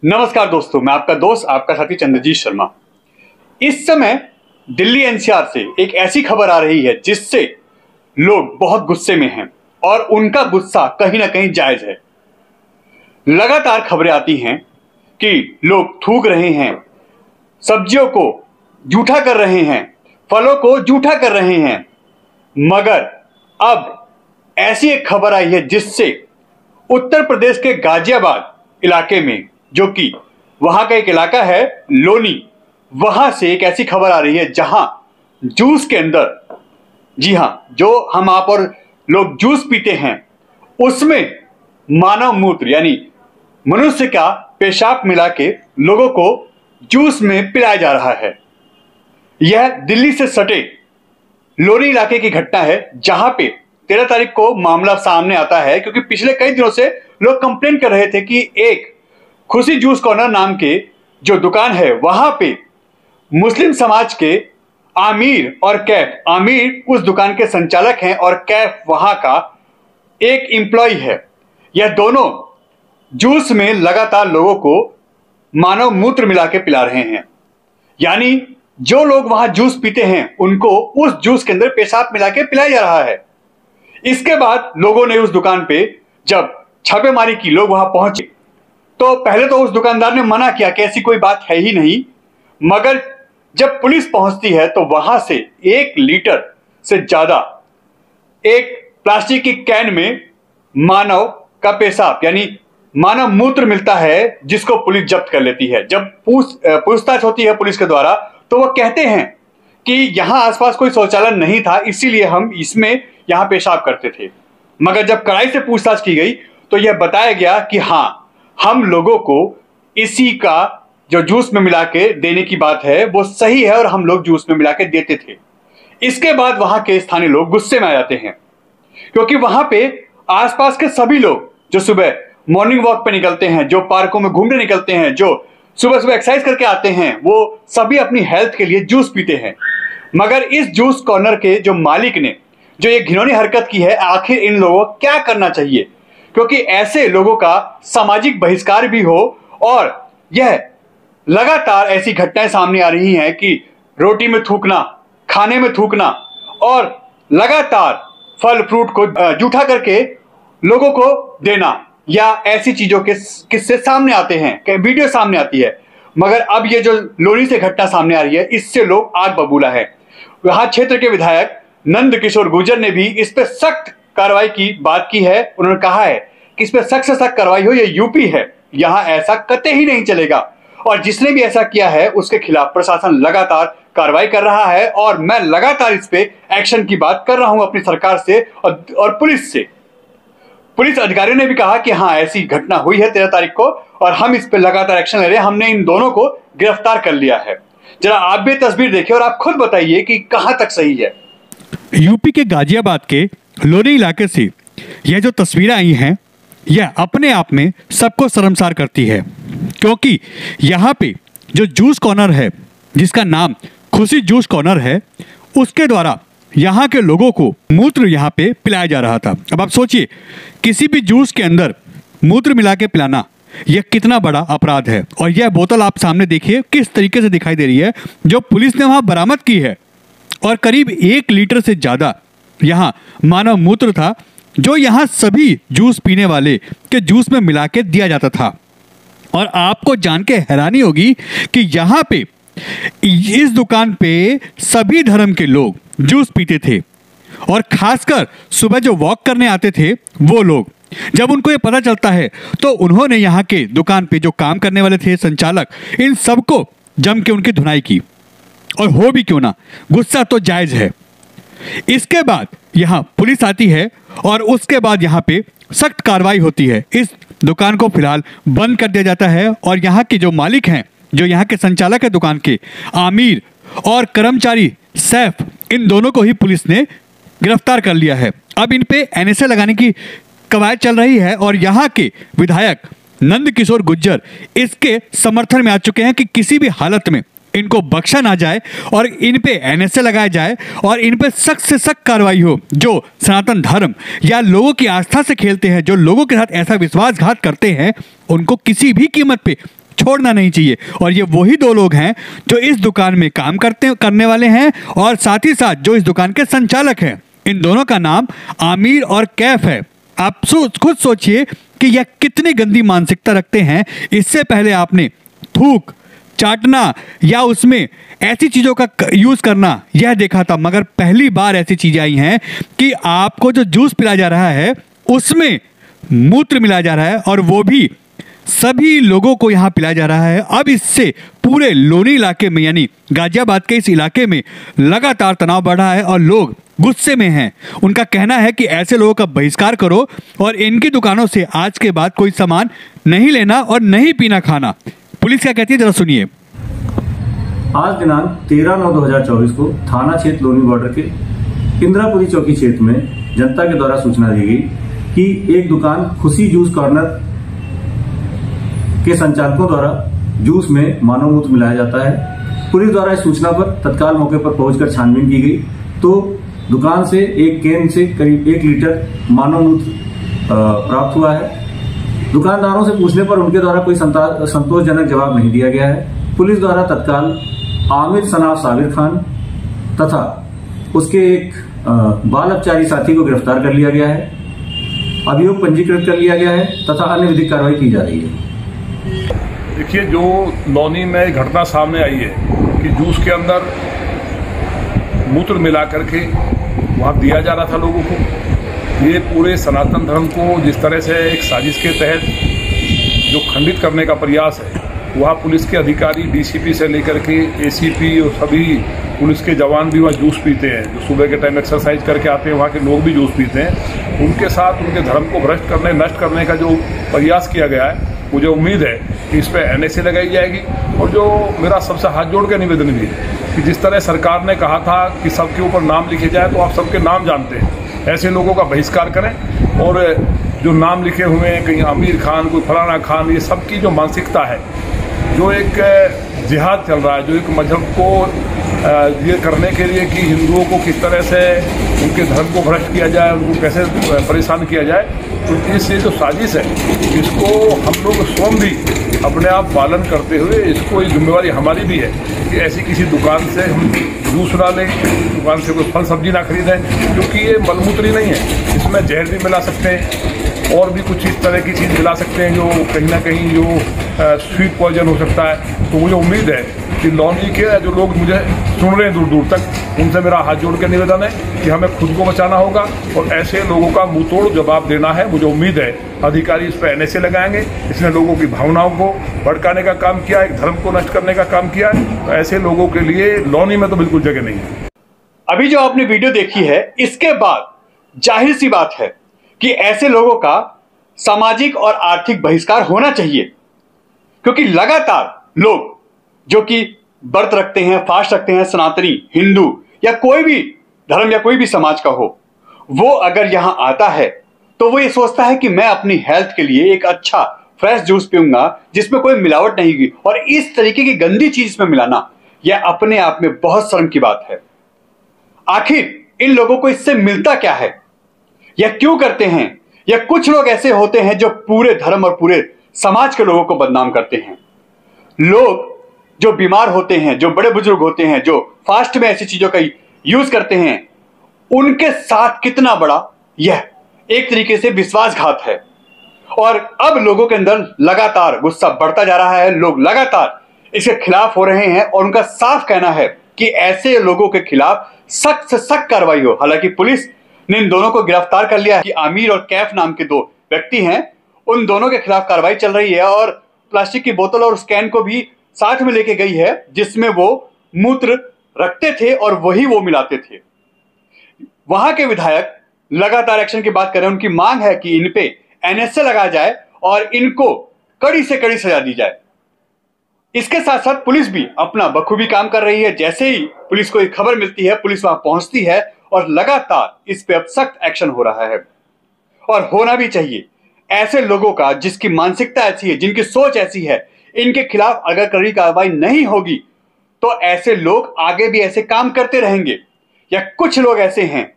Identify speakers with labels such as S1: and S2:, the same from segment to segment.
S1: नमस्कार दोस्तों, मैं आपका दोस्त आपका साथी चंद्रजीत शर्मा। इस समय दिल्ली एनसीआर से एक ऐसी खबर आ रही है जिससे लोग बहुत गुस्से में हैं और उनका गुस्सा कहीं ना कहीं जायज है। लगातार खबरें आती हैं कि लोग थूक रहे हैं, सब्जियों को जूठा कर रहे हैं, फलों को जूठा कर रहे हैं, मगर अब ऐसी एक खबर आई है जिससे उत्तर प्रदेश के गाजियाबाद इलाके में, जो कि वहां का एक इलाका है लोनी, वहां से एक ऐसी खबर आ रही है जहां जूस के अंदर, जी हां, जो हम आप और लोग जूस पीते हैं उसमें मानव मूत्र यानी मनुष्य का पेशाब मिला के लोगों को जूस में पिलाया जा रहा है। यह दिल्ली से सटे लोनी इलाके की घटना है जहां पे 13 तारीख को मामला सामने आता है, क्योंकि पिछले कई दिनों से लोग कंप्लेन कर रहे थे कि एक खुशी जूस कॉर्नर नाम के जो दुकान है वहां पे मुस्लिम समाज के आमिर और कैफ, आमिर उस दुकान के संचालक हैं और कैफ वहां का एक एम्प्लॉय है। यह दोनों जूस में लगातार लोगों को मानव मूत्र मिला के पिला रहे हैं, यानी जो लोग वहां जूस पीते हैं उनको उस जूस के अंदर पेशाब मिला के पिलाया जा रहा है। इसके बाद लोगों ने उस दुकान पे जब छापेमारी की, लोग वहां पहुंचे तो पहले तो उस दुकानदार ने मना किया कि ऐसी कोई बात है ही नहीं, मगर जब पुलिस पहुंचती है तो वहां से 1 लीटर से ज्यादा एक प्लास्टिक की कैन में मानव का पेशाब यानी मानव मूत्र मिलता है, जिसको पुलिस जब्त कर लेती है। जब पूछताछ होती है पुलिस के द्वारा तो वह कहते हैं कि यहां आसपास कोई शौचालय नहीं था, इसीलिए हम इसमें यहां पेशाब करते थे। मगर जब कड़ाई से पूछताछ की गई तो यह बताया गया कि हां, हम लोगों को इसी का जो जूस में मिला के देने की बात है वो सही है और हम लोग जूस में मिला के देते थे। इसके बाद वहां के स्थानीय लोग गुस्से में आ जाते हैं, क्योंकि वहां पे आसपास के सभी लोग जो सुबह मॉर्निंग वॉक पे निकलते हैं, जो पार्कों में घूमने निकलते हैं, जो सुबह सुबह एक्सरसाइज करके आते हैं, वो सभी अपनी हेल्थ के लिए जूस पीते हैं। मगर इस जूस कॉर्नर के जो मालिक ने जो ये घिनौनी हरकत की है, आखिर इन लोगों को क्या करना चाहिए, क्योंकि ऐसे लोगों का सामाजिक बहिष्कार भी हो। और यह लगातार ऐसी घटनाएं सामने आ रही हैं कि रोटी में थूकना, खाने में थूकना और लगातार फल फ्रूट को जूठा करके लोगों को देना, या ऐसी चीजों के किस्से सामने आते हैं, वीडियो सामने आती है। मगर अब ये जो लोनी से घटना सामने आ रही है, इससे लोग आग बबूला है। वहां क्षेत्र के विधायक नंद किशोर गुर्जर ने भी इस पे सख्त कार्रवाई की बात की है। उन्होंने कहा है कि इस पे सख्त से सख्त कार्रवाई हो, ये यूपी है, यहां ऐसा कतई ही नहीं चलेगा। और जिसने भी ऐसा किया है उसके खिलाफ प्रशासन लगातार कार्रवाई कर रहा है और मैं लगातार इस पे एक्शन की बात कर रहा हूं अपनी सरकार से और पुलिस से। पुलिस अधिकारियों ने भी कहा कि हाँ, ऐसी घटना हुई है 13 तारीख को और हम इस पे लगातार एक्शन ले रहे हैं। हमने इन दोनों को गिरफ्तार कर लिया है। जरा आप भी तस्वीर देखिए और आप खुद बताइए कि कहां तक सही है।
S2: यूपी के गाजियाबाद के लोनी इलाके से यह जो तस्वीरें आई हैं, यह अपने आप में सबको शर्मसार करती है, क्योंकि यहाँ पे जो जूस कॉर्नर है, जिसका नाम खुशी जूस कॉर्नर है, उसके द्वारा यहाँ के लोगों को मूत्र यहाँ पे पिलाया जा रहा था। अब आप सोचिए, किसी भी जूस के अंदर मूत्र मिला के पिलाना यह कितना बड़ा अपराध है। और यह बोतल आप सामने देखिए किस तरीके से दिखाई दे रही है, जो पुलिस ने वहाँ बरामद की है। और करीब 1 लीटर से ज़्यादा यहाँ मानव मूत्र था, जो यहाँ सभी जूस पीने वाले के जूस में मिला के दिया जाता था। और आपको जान के हैरानी होगी कि यहाँ पे इस दुकान पे सभी धर्म के लोग जूस पीते थे, और खासकर सुबह जो वॉक करने आते थे वो लोग, जब उनको ये पता चलता है तो उन्होंने यहाँ के दुकान पे जो काम करने वाले थे, संचालक, इन सबको जम के उनकी धुनाई की। और हो भी क्यों ना, गुस्सा तो जायज है। इसके बाद यहाँ पुलिस आती है और उसके बाद यहाँ पे सख्त कार्रवाई होती है। इस दुकान को फिलहाल बंद कर दिया जाता है और यहाँ के जो मालिक हैं, जो यहाँ के संचालक है दुकान के, आमिर, और कर्मचारी सैफ, इन दोनों को ही पुलिस ने गिरफ्तार कर लिया है। अब इन पे एनएसए लगाने की कवायद चल रही है और यहाँ के विधायक नंद किशोर गुर्जर इसके समर्थन में आ चुके हैं कि किसी भी हालत में इनको बख्शा ना जाए और इन पे एनएसए लगाया जाए और इन पे सख्त से सख्त कार्रवाई हो। जो सनातन धर्म या लोगों की आस्था से खेलते हैं, जो लोगों के साथ ऐसा विश्वासघात करते हैं, उनको किसी भी कीमत पे छोड़ना नहीं चाहिए। और ये वही दो लोग हैं जो इस दुकान में काम करने वाले हैं और साथ ही साथ जो इस दुकान के संचालक हैं। इन दोनों का नाम आमिर और कैफ है। आप खुद सोचिए कि यह कितनी गंदी मानसिकता रखते हैं। इससे पहले आपने थूक, चाटना या उसमें ऐसी चीज़ों का यूज़ करना यह देखा था, मगर पहली बार ऐसी चीज़ें आई हैं कि आपको जो जूस पिलाया जा रहा है उसमें मूत्र मिलाया जा रहा है, और वो भी सभी लोगों को यहाँ पिलाया जा रहा है। अब इससे पूरे लोनी इलाके में यानी गाजियाबाद के इस इलाके में लगातार तनाव बढ़ रहा है और लोग गुस्से में हैं। उनका कहना है कि ऐसे लोगों का बहिष्कार करो और इनकी दुकानों से आज के बाद कोई सामान नहीं लेना और नहीं पीना खाना। पुलिस क्या कहती है, जरा सुनिए।
S3: आज दिनांक 13/9/2024 को थाना क्षेत्र लोनी बॉर्डर के इंदिरापुरी चौकी क्षेत्र में जनता के द्वारा सूचना दी गई कि एक दुकान खुशी जूस कॉर्नर के संचालकों द्वारा जूस में मानव मूत्र मिलाया जाता है। पुलिस द्वारा इस सूचना पर तत्काल मौके पर पहुंचकर छानबीन की गई तो दुकान से एक कैन से करीब 1 लीटर मानव मूत्र प्राप्त हुआ है। दुकानदारों से पूछने पर उनके द्वारा कोई संतोषजनक जवाब नहीं दिया गया है। पुलिस द्वारा तत्काल आमिर सनाफ साबिर खान तथा उसके एक बाल अपचारी साथी को गिरफ्तार कर लिया गया है। अभियोग पंजीकृत कर लिया गया है तथा अन्य विधिक कार्रवाई की जा रही है।
S4: देखिए, जो लोनी में घटना सामने आई है कि जूस के अंदर मूत्र मिला करके वहाँ दिया जा रहा था लोगों को, ये पूरे सनातन धर्म को जिस तरह से एक साजिश के तहत जो खंडित करने का प्रयास है, वहाँ पुलिस के अधिकारी डीसीपी से लेकर के एसीपी और सभी पुलिस के जवान भी वहाँ जूस पीते हैं। जो सुबह के टाइम एक्सरसाइज करके आते हैं, वहाँ के लोग भी जूस पीते हैं। उनके साथ उनके धर्म को भ्रष्ट करने, नष्ट करने का जो प्रयास किया गया है, मुझे उम्मीद है कि इस पर NSA लगाई जाएगी। और जो मेरा सबसे हाथ जोड़ के निवेदन भी है कि जिस तरह सरकार ने कहा था कि सबके ऊपर नाम लिखे जाए, तो आप सबके नाम जानते हैं, ऐसे लोगों का बहिष्कार करें। और जो नाम लिखे हुए हैं, कहीं आमिर खान, कोई फलाना खान, ये सबकी जो मानसिकता है, जो एक जिहाद चल रहा है, जो एक मजहब को ये करने के लिए कि हिंदुओं को किस तरह से उनके धर्म को भ्रष्ट किया जाए, उनको कैसे परेशान किया जाए, तो इससे जो साजिश है, इसको हम लोग स्वयं भी अपने आप पालन करते हुए, इसको एक जिम्मेवारी हमारी भी है कि ऐसी किसी दुकान से हम जूस ना लें, दुकान से कोई फल सब्जी ना खरीदें, क्योंकि ये मलमूत्री नहीं है, इसमें जहर भी मिला सकते हैं और भी कुछ इस तरह की चीज़ मिला सकते हैं जो कहीं ना कहीं जो स्वीट पॉइजन हो सकता है। तो मुझे उम्मीद है कि लोनी के जो लोग मुझे सुन रहे हैं दूर दूर तक, उनसे मेरा हाथ जोड़ के निवेदन है कि हमें खुद को बचाना होगा और ऐसे लोगों का मुंह तोड़ जवाब देना है। मुझे उम्मीद है अधिकारी इस पर NSA लगाएंगे। इसने लोगों की भावनाओं को भड़काने का काम किया, एक धर्म को नष्ट करने का काम किया है, तो ऐसे लोगों के लिए लोनी में तो बिल्कुल जगह नहीं है।
S1: अभी जो आपने वीडियो देखी है, इसके बाद जाहिर सी बात है कि ऐसे लोगों का सामाजिक और आर्थिक बहिष्कार होना चाहिए, क्योंकि लगातार लोग जो कि व्रत रखते हैं, फास्ट रखते हैं, सनातनी, हिंदू या कोई भी धर्म या कोई भी समाज का हो, वो अगर यहां आता है तो वो ये सोचता है कि मैं अपनी हेल्थ के लिए एक अच्छा फ्रेश जूस पीऊंगा जिसमें कोई मिलावट नहीं होगी, और इस तरीके की गंदी चीज इसमें मिलाना यह अपने आप में बहुत शर्म की बात है। आखिर इन लोगों को इससे मिलता क्या है, या क्यों करते हैं? या कुछ लोग ऐसे होते हैं जो पूरे धर्म और पूरे समाज के लोगों को बदनाम करते हैं। लोग जो बीमार होते हैं, जो बड़े बुजुर्ग होते हैं, जो फास्ट में ऐसी चीजों का यूज करते हैं, उनके साथ कितना बड़ा यह एक तरीके से विश्वासघात है। और अब लोगों के अंदर लगातार गुस्सा बढ़ता जा रहा है, लोग लगातार इसके खिलाफ हो रहे हैं और उनका साफ कहना है कि ऐसे लोगों के खिलाफ सख्त से सख्त कार्रवाई हो। हालांकि पुलिस ने इन दोनों को गिरफ्तार कर लिया है कि आमिर और कैफ नाम के 2 व्यक्ति हैं, उन दोनों के खिलाफ कार्रवाई चल रही है और प्लास्टिक की बोतल और स्कैन को भी साथ में लेके गई है जिसमें वो मूत्र रखते थे और वही वो मिलाते थे। वहां के विधायक लगातार एक्शन की बात कर रहे हैं। उनकी मांग है कि इन पे NSA लगाया जाए और इनको कड़ी से कड़ी सजा दी जाए। इसके साथ साथ पुलिस भी अपना बखूबी काम कर रही है। जैसे ही पुलिस को एक खबर मिलती है, पुलिस वहां पहुंचती है और लगातार इस पे अब सख्त एक्शन हो रहा है, और होना भी चाहिए। ऐसे लोगों का जिसकी मानसिकता ऐसी है, जिनकी सोच ऐसी है, इनके खिलाफ अगर कड़ी कार्रवाई नहीं होगी तो ऐसे लोग आगे भी ऐसे काम करते रहेंगे। या कुछ लोग ऐसे हैं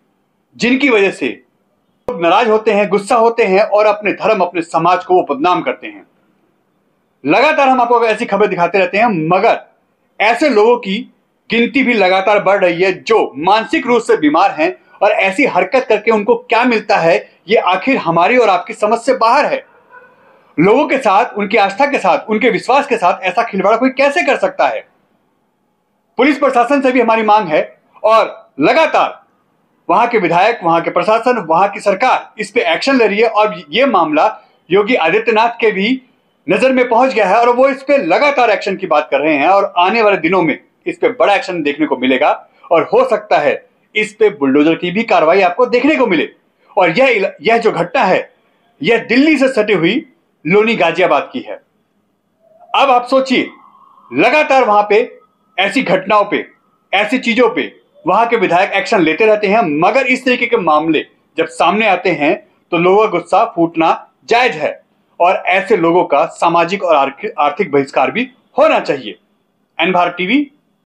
S1: जिनकी वजह से लोग नाराज होते हैं, गुस्सा होते हैं और अपने धर्म, अपने समाज को वो बदनाम करते हैं। लगातार हम आपको ऐसी खबर दिखाते रहते हैं, मगर ऐसे लोगों की गिनती भी लगातार बढ़ रही है जो मानसिक रूप से बीमार हैं, और ऐसी हरकत करके उनको क्या मिलता है ये आखिर हमारी और आपकी समझ से बाहर है। लोगों के साथ, उनकी आस्था के साथ, उनके विश्वास के साथ ऐसा खिलवाड़ कोई कैसे कर सकता है। पुलिस प्रशासन से भी हमारी मांग है और लगातार वहां के विधायक, वहां के प्रशासन, वहां की सरकार इस पे एक्शन ले रही है, और ये मामला योगी आदित्यनाथ के भी नजर में पहुंच गया है और वो इस पे लगातार एक्शन की बात कर रहे हैं, और आने वाले दिनों में इस पे बड़ा एक्शन देखने को मिलेगा, और हो सकता है इस पे बुलडोजर की भी कार्रवाई आपको देखने को मिले। और यह जो घटना है यह दिल्ली से सटी हुई लोनी गाजियाबाद की है। अब आप सोचिए, लगातार वहां पे ऐसी घटनाओं पे, ऐसी चीजों पे वहां के विधायक एक्शन लेते रहते हैं, मगर इस तरीके के मामले जब सामने आते हैं तो लोगों का गुस्सा फूटना जायज है, और ऐसे लोगों का सामाजिक और आर्थिक बहिष्कार भी होना चाहिए। N Bharat TV